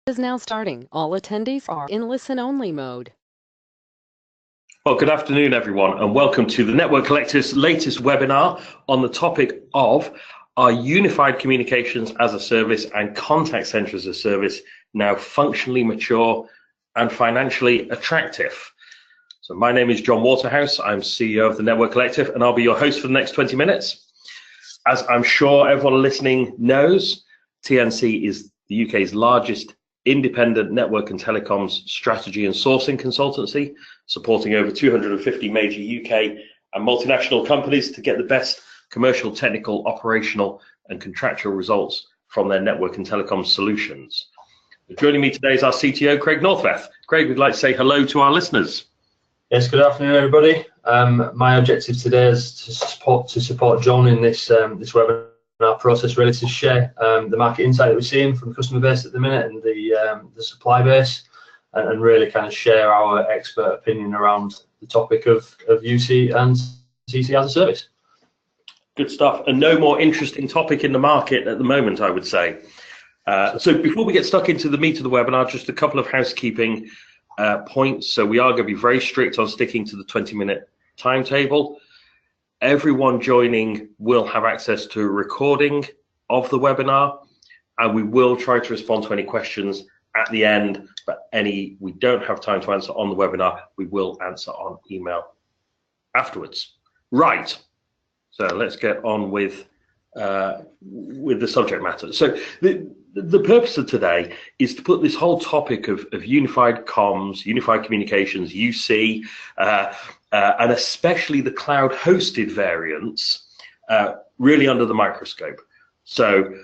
Is now starting. All attendees are in listen-only mode. Well, good afternoon, everyone, and welcome to the Network Collective's latest webinar on the topic of are unified communications as a service and contact center as a service now functionally mature and financially attractive. So my name is John Waterhouse. I'm CEO of the Network Collective, and I'll be your host for the next 20 minutes. As I'm sure everyone listening knows, TNC is the UK's largest independent network and telecoms strategy and sourcing consultancy, supporting over 250 major UK and multinational companies to get the best commercial, technical, operational and contractual results from their network and telecom solutions. Joining me today is our CTO, Craig Northweth. Craig, we'd like to say hello to our listeners. Yes, good afternoon, everybody. My objective today is to support John in this webinar process, really to share the market insight that we're seeing from the customer base at the minute and the supply base, and really kind of share our expert opinion around the topic of UC and CC as a service. Good stuff, and no more interesting topic in the market at the moment, I would say. So before we get stuck into the meat of the webinar, just a couple of housekeeping points. So we are going to be very strict on sticking to the 20-minute timetable. Everyone joining will have access to a recording of the webinar, and we will try to respond to any questions at the end, but any we don't have time to answer on the webinar, we will answer on email afterwards. Right, so let's get on with the subject matter. So the purpose of today is to put this whole topic of unified comms, unified communications, UC, and especially the cloud-hosted variants really under the microscope. So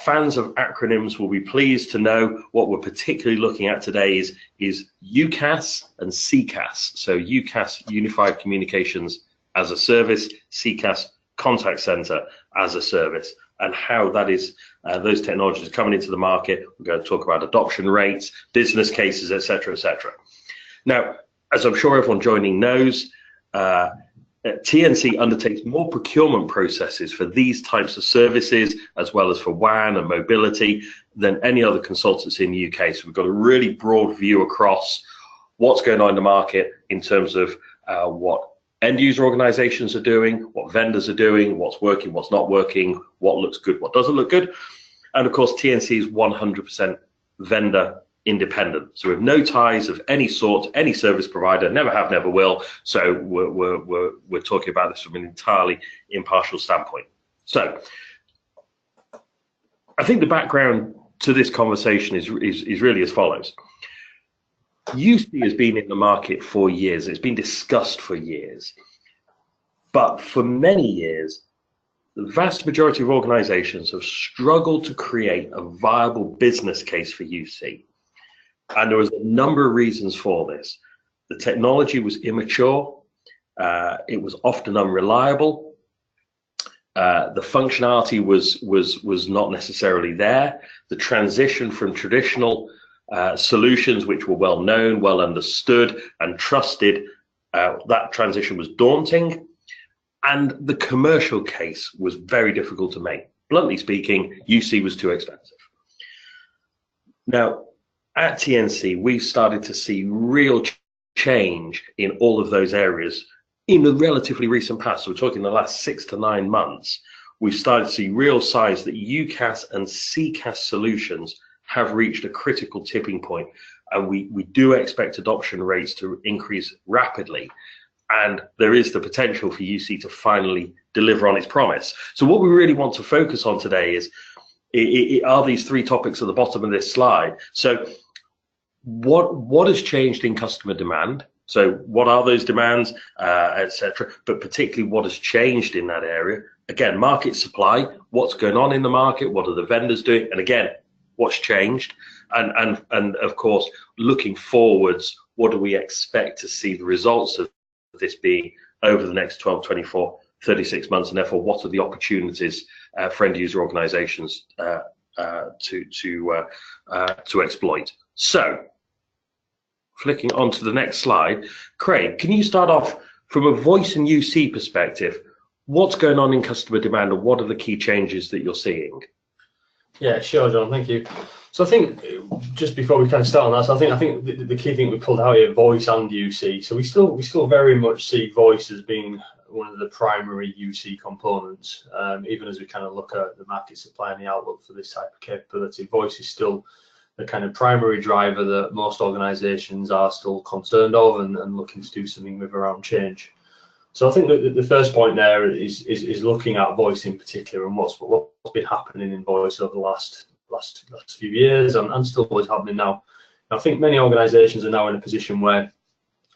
fans of acronyms will be pleased to know what we're particularly looking at today is UCaaS and CCaaS. So UCaaS, Unified Communications as a Service, CCaaS, Contact Center as a Service, and how that is those technologies are coming into the market. We're going to talk about adoption rates, business cases, etc., etc. Now, as I'm sure everyone joining knows, TNC undertakes more procurement processes for these types of services, as well as for WAN and mobility, than any other consultancy in the UK. So we've got a really broad view across what's going on in the market in terms of what end user organizations are doing, what vendors are doing, what's working, what's not working, what looks good, what doesn't look good. And of course, TNC is 100% vendor independent. So we have no ties of any sort, any service provider, never have, never will. So we're talking about this from an entirely impartial standpoint. So I think the background to this conversation is really as follows. UC has been in the market for years. It's been discussed for years. But for many years, the vast majority of organizations have struggled to create a viable business case for UC. And there was a number of reasons for this. The technology was immature. It was often unreliable. The functionality was not necessarily there. The transition from traditional solutions, which were well known, well understood and trusted, that transition was daunting, and the commercial case was very difficult to make. Bluntly speaking, UC was too expensive. Now, at TNC, we started to see real change in all of those areas in the relatively recent past. So we're talking the last 6 to 9 months. We've started to see real signs that UCaaS and CCaaS solutions have reached a critical tipping point, and we do expect adoption rates to increase rapidly, and there is the potential for UC to finally deliver on its promise. So what we really want to focus on today is are these 3 topics at the bottom of this slide. So what has changed in customer demand? So what are those demands, etc., but particularly what has changed in that area? Again, market supply, what's going on in the market, what are the vendors doing, and again, what's changed, and of course, looking forwards, what do we expect to see the results of this being over the next 12, 24, 36 months, and therefore, what are the opportunities for end user organizations to exploit? So, flicking on to the next slide, Craig, can you start off from a voice and UC perspective? What's going on in customer demand, and what are the key changes that you're seeing? Yeah, sure, John. Thank you. So I think just before we kind of start on that, so I think the key thing we pulled out here, voice and UC. So we still very much see voice as being one of the primary UC components, even as we kind of look at the market supply and the outlook for this type of capability. Voice is still the kind of primary driver that most organisations are still concerned of and looking to do something with around change. So I think that the first point there is looking at voice in particular and what's been happening in voice over the last few years and still what's happening now. I think many organisations are now in a position where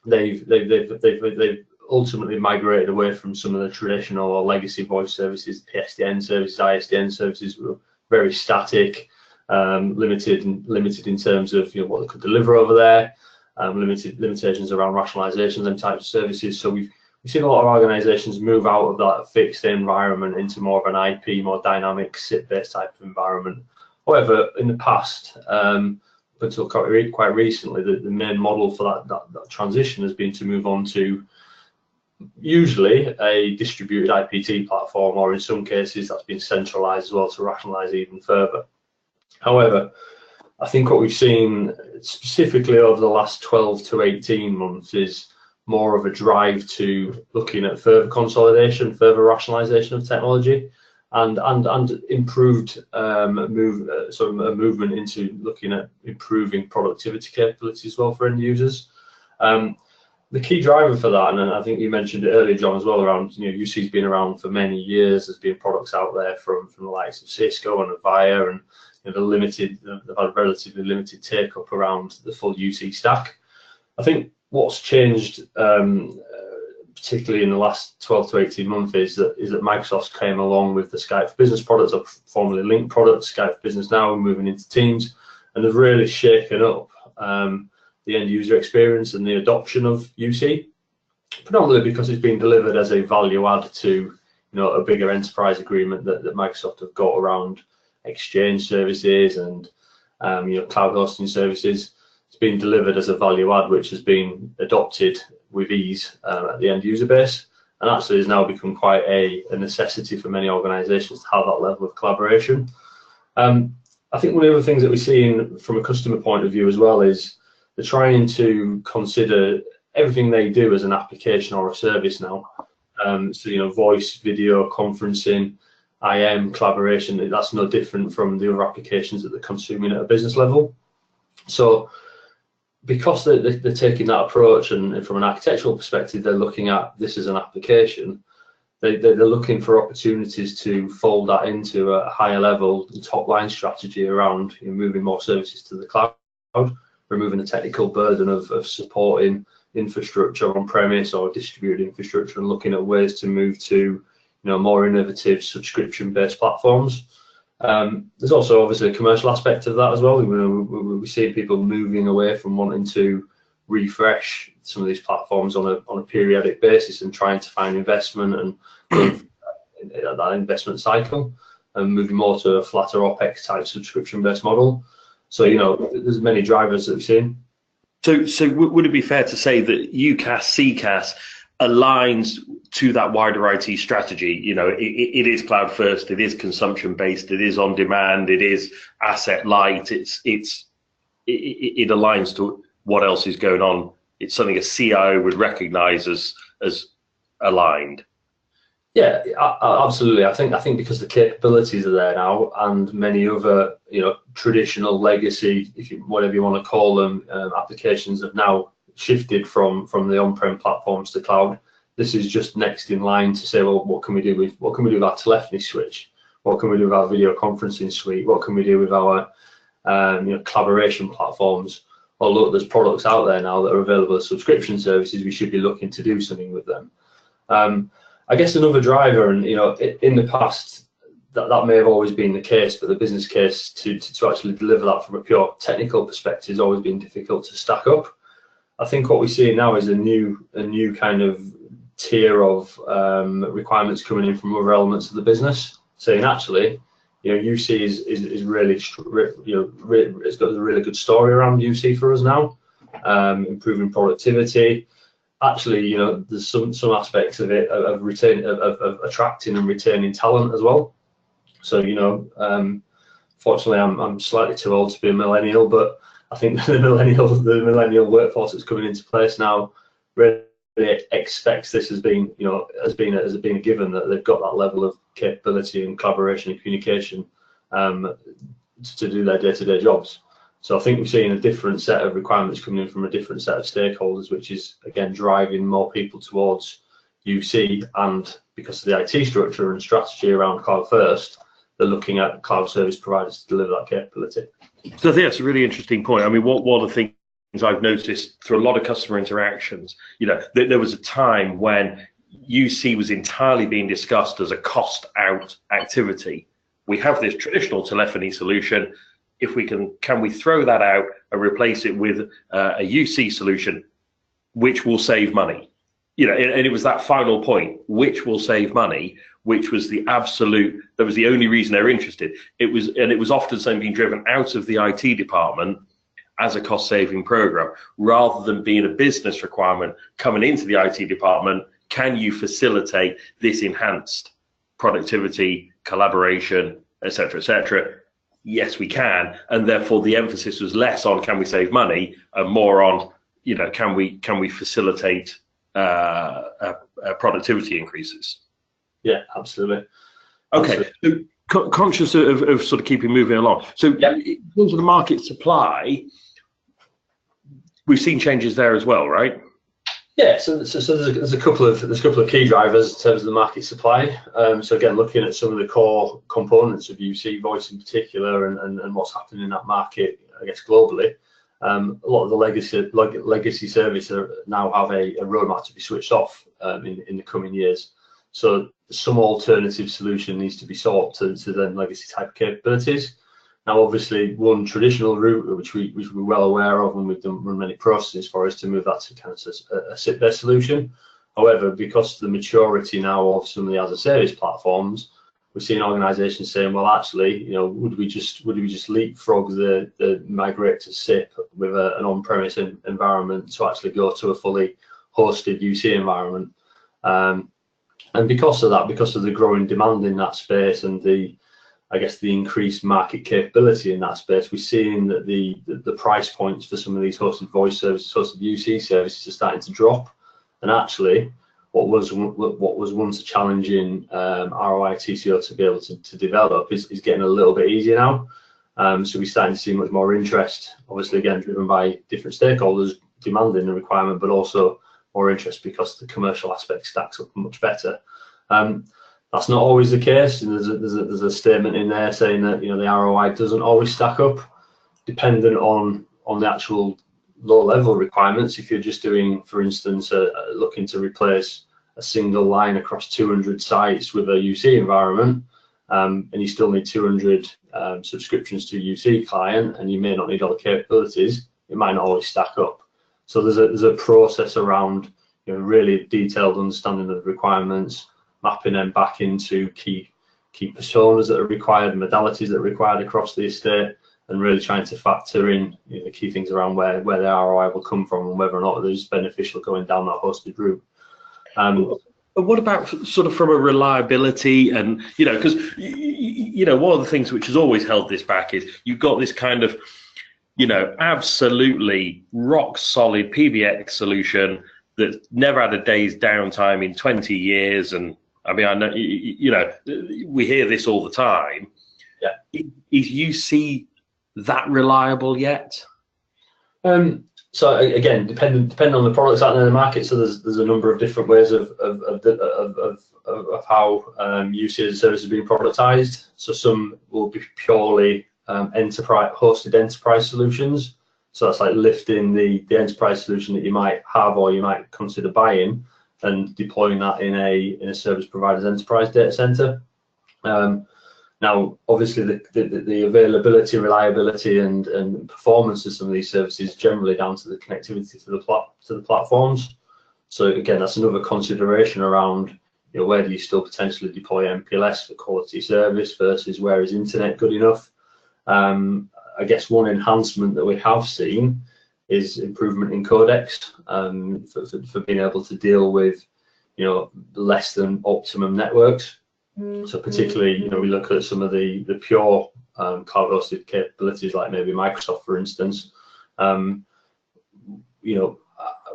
they've ultimately migrated away from some of the traditional or legacy voice services. PSTN services, ISDN services were very static, limited in terms of what they could deliver over there, limitations around rationalisation, them types of services. So we've seen a lot of organisations move out of that fixed environment into more of an IP, more dynamic, SIP-based type of environment. However, in the past, until quite recently, the main model for that transition has been to move on to usually a distributed IPT platform, or in some cases that's been centralised as well to rationalise even further. However, I think what we've seen specifically over the last 12 to 18 months is more of a drive to looking at further consolidation, further rationalisation of technology, and improved a movement into looking at improving productivity capabilities as well for end users. The key driver for that, and I think you mentioned it earlier, John, as well, around UC's been around for many years. There's been products out there from the likes of Cisco and Avaya, and they've had relatively limited take up around the full UC stack. I think what's changed, particularly in the last 12 to 18 months, is that Microsoft came along with the Skype for Business products, or formerly Link products, Skype for Business now, moving into Teams, and they've really shaken up the end user experience and the adoption of UC, predominantly because it's been delivered as a value add to a bigger enterprise agreement that Microsoft have got around Exchange services and cloud hosting services. It's been delivered as a value add, which has been adopted with ease at the end user base, and actually has now become quite a necessity for many organisations to have that level of collaboration. I think one of the things that we're seeing from a customer point of view as well is they're trying to consider everything they do as an application or a service now. So voice, video, conferencing, IM, collaboration, that's no different from the other applications that they're consuming at a business level. So because they're taking that approach, and from an architectural perspective, they're looking at this as an application, they're looking for opportunities to fold that into a higher level top line strategy around moving more services to the cloud, removing the technical burden of supporting infrastructure on premise or distributed infrastructure, and looking at ways to move to more innovative subscription-based platforms. There's also obviously a commercial aspect of that as well. We see people moving away from wanting to refresh some of these platforms on a periodic basis and trying to find investment and that investment cycle, and moving more to a flatter OPEX type subscription-based model. So there's many drivers that we've seen. So would it be fair to say that UCaaS, CCaaS aligns to that wider IT strategy? It is cloud first, it is consumption based, it is on demand, it is asset light. It aligns to what else is going on. It's something a CIO would recognise as aligned. Yeah, absolutely. I think because the capabilities are there now, and many other traditional legacy, whatever you want to call them, applications have now shifted from the on-prem platforms to cloud. This is just next in line to say, well, what can we do with our telephony switch? What can we do with our video conferencing suite? What can we do with our collaboration platforms? Oh, look, there's products out there now that are available as subscription services. We should be looking to do something with them. I guess another driver, and in the past that may have always been the case, but the business case to actually deliver that from a pure technical perspective has always been difficult to stack up. I think what we see now is a new kind of tier of requirements coming in from other elements of the business, saying actually, UC is really, it's got a really good story around UC for us now, improving productivity. Actually, there's some aspects of it of attracting and retaining talent as well. So, fortunately, I'm slightly too old to be a millennial, but I think the millennial workforce that's coming into place now really expects this as being, as being a given, that they've got that level of capability and collaboration and communication to do their day-to-day jobs. So I think we're seeing a different set of requirements coming in from a different set of stakeholders, which is again driving more people towards UC, and because of the IT structure and strategy around cloud first, they're looking at cloud service providers to deliver that capability. So I think that's a really interesting point. I mean, one of the things I've noticed through a lot of customer interactions, there was a time when UC was entirely being discussed as a cost out activity. We have this traditional telephony solution. If we can we throw that out and replace it with a UC solution, which will save money? And it was that final point, which will save money, which was the absolute, that was the only reason they're interested. It was often something being driven out of the IT department as a cost saving program, rather than being a business requirement coming into the IT department. Can you facilitate this enhanced productivity, collaboration, etc., etc.? Yes, we can. And therefore the emphasis was less on can we save money and more on, can we facilitate productivity increases. Yeah, absolutely. Okay, absolutely. So conscious of sort of keeping moving along. So yeah, in terms of the market supply, we've seen changes there as well, right? Yeah, so there's a couple of key drivers in terms of the market supply. So again, looking at some of the core components of UC voice in particular, and what's happening in that market, I guess globally. A lot of the legacy services now have a roadmap to be switched off in the coming years. So some alternative solution needs to be sought to then legacy type capabilities. Now, obviously, one traditional route, which we're well aware of, and we've run many processes for, is to move that to kind of a SIP-based solution. However, because of the maturity now of some of the as a service platforms, we're seeing organisations saying, well, actually, would we just leapfrog the migrate to SIP with an on-premise environment to actually go to a fully hosted UC environment? And because of that, because of the growing demand in that space and the increased market capability in that space, we're seeing that the price points for some of these hosted voice services, hosted UC services, are starting to drop. And actually, what was once a challenging ROI TCO to be able to develop is getting a little bit easier now. So we're starting to see much more interest, obviously again driven by different stakeholders demanding the requirement, but also more interest because the commercial aspect stacks up much better. That's not always the case, and there's a statement in there saying that the ROI doesn't always stack up, dependent on the actual low-level requirements. If you're just doing, for instance, looking to replace a single line across 200 sites with a UC environment, and you still need 200 subscriptions to a UC client, and you may not need all the capabilities, it might not always stack up. So there's a process around really detailed understanding of the requirements, mapping them back into key personas that are required, modalities that are required across the estate, and really trying to factor in the key things around where the ROI will come from and whether or not it is beneficial going down that hosted route. What about sort of from a reliability and, because, one of the things which has always held this back is you've got this kind of, absolutely rock solid PBX solution that never had a day's downtime in 20 years. And I mean, I know, we hear this all the time. Yeah. Is UC that reliable yet? So again, depending on the products out there in the market, so there's a number of different ways of how UC as a service is being productized. So some will be purely hosted enterprise solutions. So that's like lifting the enterprise solution that you might have or you might consider buying and deploying that in a service provider's enterprise data center. Now, obviously, the availability, reliability, and performance of some of these services is generally down to the connectivity to the platforms. So again, that's another consideration around where do you still potentially deploy MPLS for quality service versus where is internet good enough. I guess one enhancement that we have seen is improvement in codecs for being able to deal with less than optimum networks. So particularly, you know, we look at some of the pure cloud-hosted capabilities, like maybe Microsoft, for instance. You know,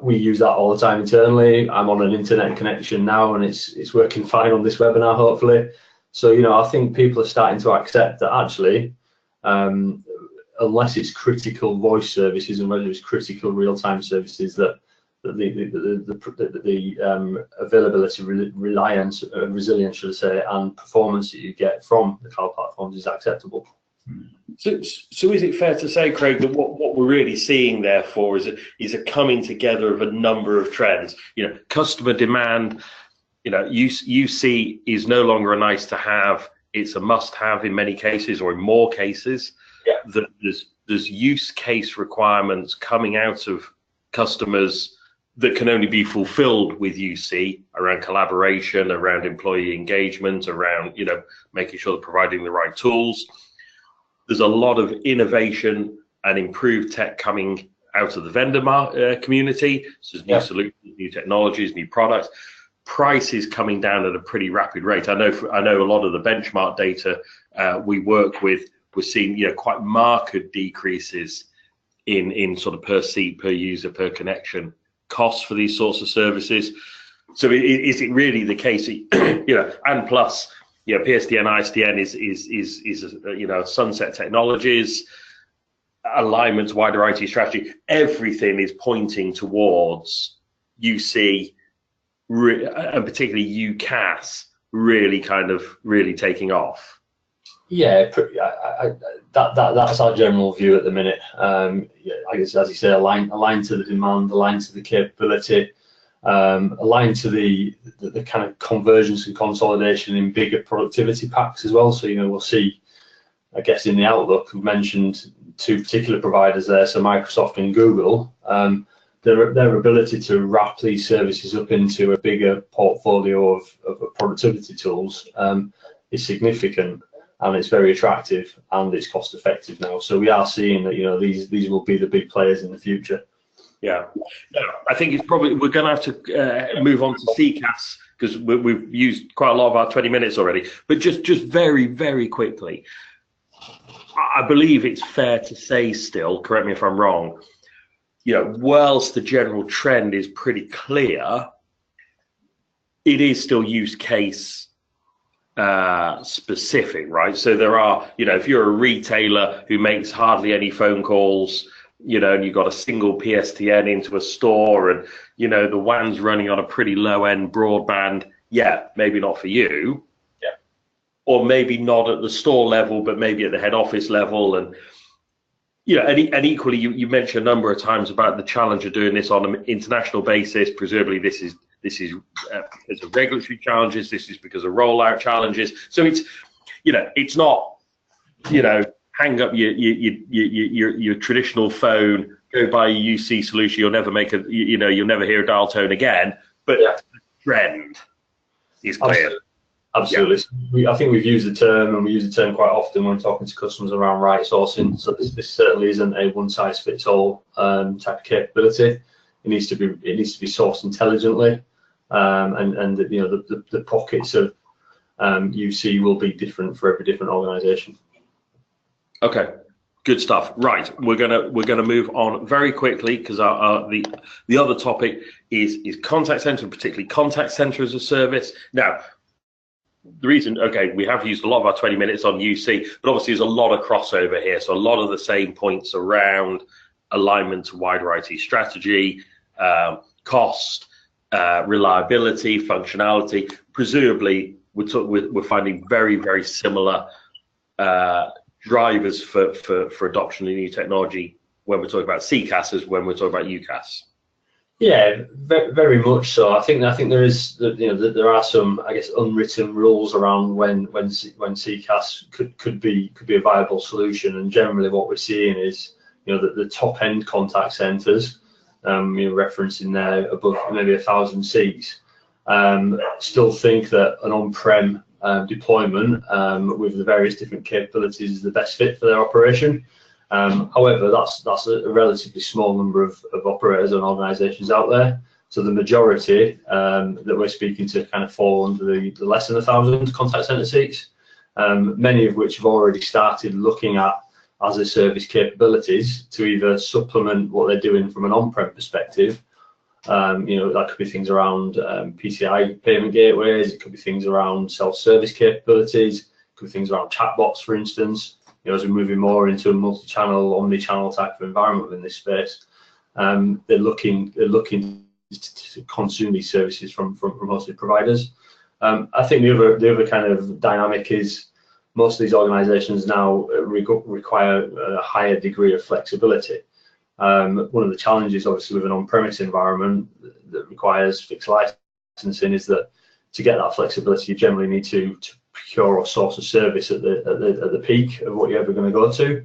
we use that all the time internally. I'm on an internet connection now, and it's working fine on this webinar, hopefully. So, you know, I think people are starting to accept that actually, unless it's critical voice services and whether it's critical real-time services, that the availability, reliance, resilience, should I say, and performance that you get from the cloud platforms is acceptable. So is it fair to say, Craig, that what we're really seeing therefore is a coming together of a number of trends? You know, customer demand, you know, UC is no longer a nice to have, it's a must have in many cases, or in more cases. Yeah. That there's use case requirements coming out of customers that can only be fulfilled with UC around collaboration, around employee engagement, around, you know, making sure they're providing the right tools. There's a lot of innovation and improved tech coming out of the vendor community. So there's new solutions, new technologies, new products. Price is coming down at a pretty rapid rate. I know a lot of the benchmark data we work with, we're seeing, you know, quite marked decreases in sort of per seat, per user, per connection costs for these sorts of services. So is it really the case that, you know, and plus, you know, PSTN, ISDN is you know, sunset technologies, alignment to wider IT strategy. Everything is pointing towards UC, and particularly UCaaS, really taking off. Yeah, that's our general view at the minute. I guess, as you say, aligned to the demand, aligned to the capability, aligned to the kind of convergence and consolidation in bigger productivity packs as well. So, you know, we'll see, I guess, in the outlook, we've mentioned two particular providers there, so Microsoft and Google. Their ability to wrap these services up into a bigger portfolio of productivity tools is significant, and it's very attractive, and it's cost effective now. So we are seeing that, you know, these will be the big players in the future. Yeah, no, I think it's probably, we're going to have to move on to CCaaS, because we've used quite a lot of our 20 minutes already. But just very, very quickly, I believe it's fair to say still, correct me if I'm wrong, you know, whilst the general trend is pretty clear, it is still use case specific, right? So there are, you know, if you're a retailer who makes hardly any phone calls, you know, and you've got a single PSTN into a store, and, you know, the WAN's running on a pretty low end broadband, yeah, maybe not for you. Yeah. Or maybe not at the store level, but maybe at the head office level. And, you know, and equally, you mentioned a number of times about the challenge of doing this on an international basis. Presumably this is because of regulatory challenges, this is because of rollout challenges. So it's, you know, it's not, you know, hang up your traditional phone, go buy a UC solution, you'll never make you'll never hear a dial tone again. But the trend is clear. Absolutely. Yeah. I think we've used the term, and we use the term quite often when talking to customers around right sourcing. So this certainly isn't a one size fits all type of capability. It needs to be sourced intelligently, and you know, the pockets of UC will be different for every different organisation. Okay, good stuff. Right, we're gonna move on very quickly, because the other topic is contact center, particularly contact center as a service. Now, the reason, okay, we have used a lot of our 20 minutes on UC, but obviously there's a lot of crossover here. So a lot of the same points around alignment to wider IT strategy, cost, reliability, functionality. Presumably, we're finding very, very similar drivers for adoption of new technology when we're talking about CCaaS as when we're talking about UCaaS. Yeah, very much so. I think there is, you know, there are some, I guess, unwritten rules around when CCaaS could be a viable solution. And generally, what we're seeing is, you know, that the top end contact centers, you know, referencing there above maybe 1,000 seats, still think that an on-prem deployment with the various different capabilities is the best fit for their operation. However, that's a relatively small number of operators and organizations out there. So the majority that we're speaking to kind of fall under the less than 1,000 contact center seats, many of which have already started looking at as a service capabilities to either supplement what they're doing from an on-prem perspective. That could be things around PCI payment gateways, it could be things around self-service capabilities, it could be things around chatbots, for instance. As we're moving more into a multi-channel, omni-channel type of environment in this space, they're looking to consume these services from hosted providers. I think the other kind of dynamic is most of these organisations now require a higher degree of flexibility. One of the challenges, obviously, with an on-premise environment that requires fixed licensing is that to get that flexibility, you generally need to procure or source a service at the peak of what you're ever going to go to.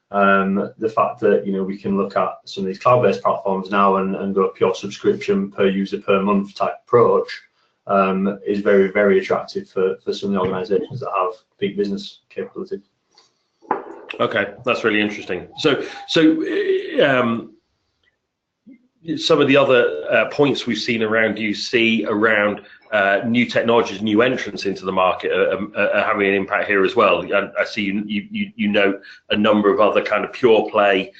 The fact that we can look at some of these cloud-based platforms now and go pure subscription per user per month type approach is very, very attractive for some of the organisations that have peak business capability. Okay, that's really interesting. So some of the other points we've seen around UC, around new technologies, new entrants into the market are having an impact here as well. And I see you note a number of other kind of pure play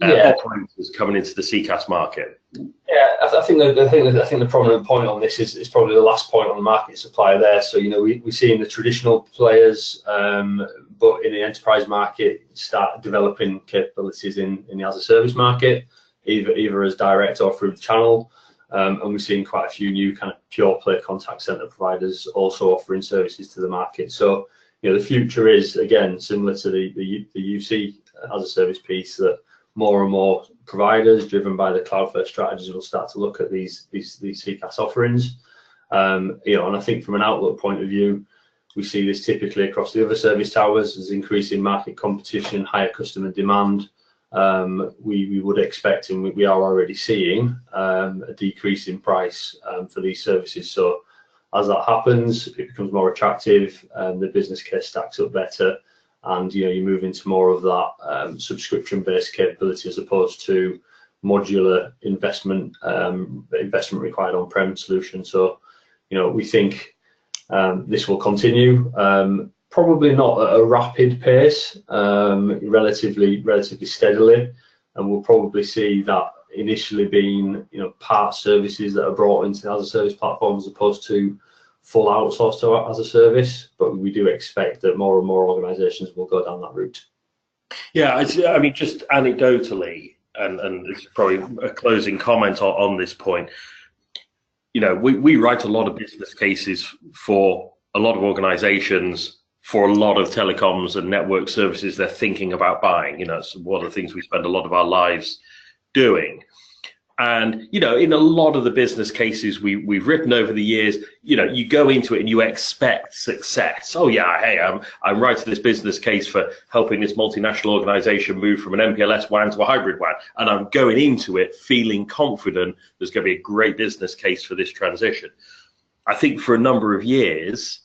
operators coming into the CCaaS market. Yeah, I think the prominent point on this is probably the last point on the market supply there. So we're seeing the traditional players, but in the enterprise market, start developing capabilities in the as a service market, either as direct or through the channel. And we're seeing quite a few new kind of pure play contact center providers also offering services to the market. So the future is, again, similar to the UC as a service piece, that more and more providers driven by the cloud first strategies will start to look at these CCaaS offerings. And I think from an outlook point of view, we see this typically across the other service towers as increasing market competition, higher customer demand. We would expect, and we are already seeing, a decrease in price for these services. So as that happens, it becomes more attractive, the business case stacks up better, and you move into more of that subscription-based capability as opposed to modular investment required on-prem solution. So we think this will continue. Probably not at a rapid pace, relatively steadily, and we'll probably see that initially being part services that are brought into as a service platform as opposed to full outsourced to as a service. But we do expect that more and more organisations will go down that route. Yeah, I mean, just anecdotally, and this is probably a closing comment on this point. We write a lot of business cases for a lot of organisations, for a lot of telecoms and network services they're thinking about buying. It's one of the things we spend a lot of our lives doing. And in a lot of the business cases we've written over the years, you go into it and you expect success. Oh yeah, hey, I'm writing this business case for helping this multinational organization move from an MPLS WAN to a hybrid WAN, and I'm going into it feeling confident there's going to be a great business case for this transition. I think for a number of years,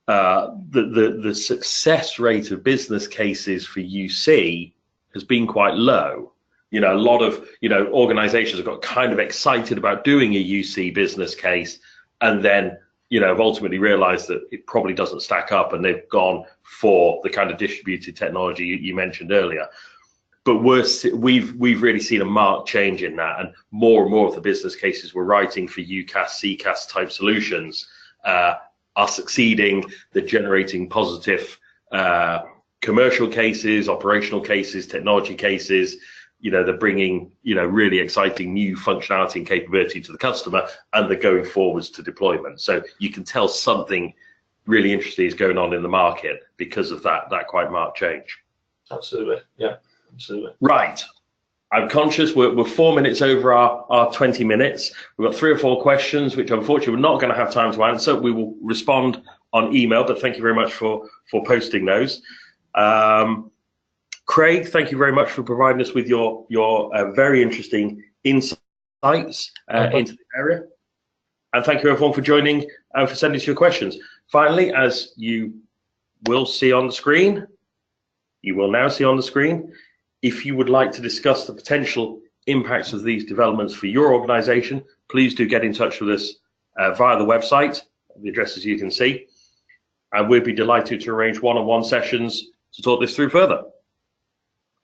the success rate of business cases for UC has been quite low. A lot of organizations have got kind of excited about doing a UC business case, and then have ultimately realized that it probably doesn't stack up, and they've gone for the kind of distributed technology you mentioned earlier. But we've really seen a marked change in that, and more of the business cases we're writing for UCaaS, CCaaS type solutions are succeeding. They're generating positive commercial cases, operational cases, technology cases. They're bringing really exciting new functionality and capability to the customer, and they're going forwards to deployment. So you can tell something really interesting is going on in the market because of that quite marked change. Absolutely, yeah, absolutely. Right. I'm conscious we're 4 minutes over our 20 minutes. We've got 3 or 4 questions, which unfortunately we're not going to have time to answer. We will respond on email, but thank you very much for posting those. Craig, thank you very much for providing us with your very interesting insights into the area. And thank you everyone for joining and for sending us your questions. Finally, as you will see on the screen, if you would like to discuss the potential impacts of these developments for your organization, please do get in touch with us via the website, the addresses you can see, and we'd be delighted to arrange one-on-one sessions to talk this through further.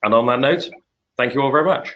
And on that note, thank you all very much.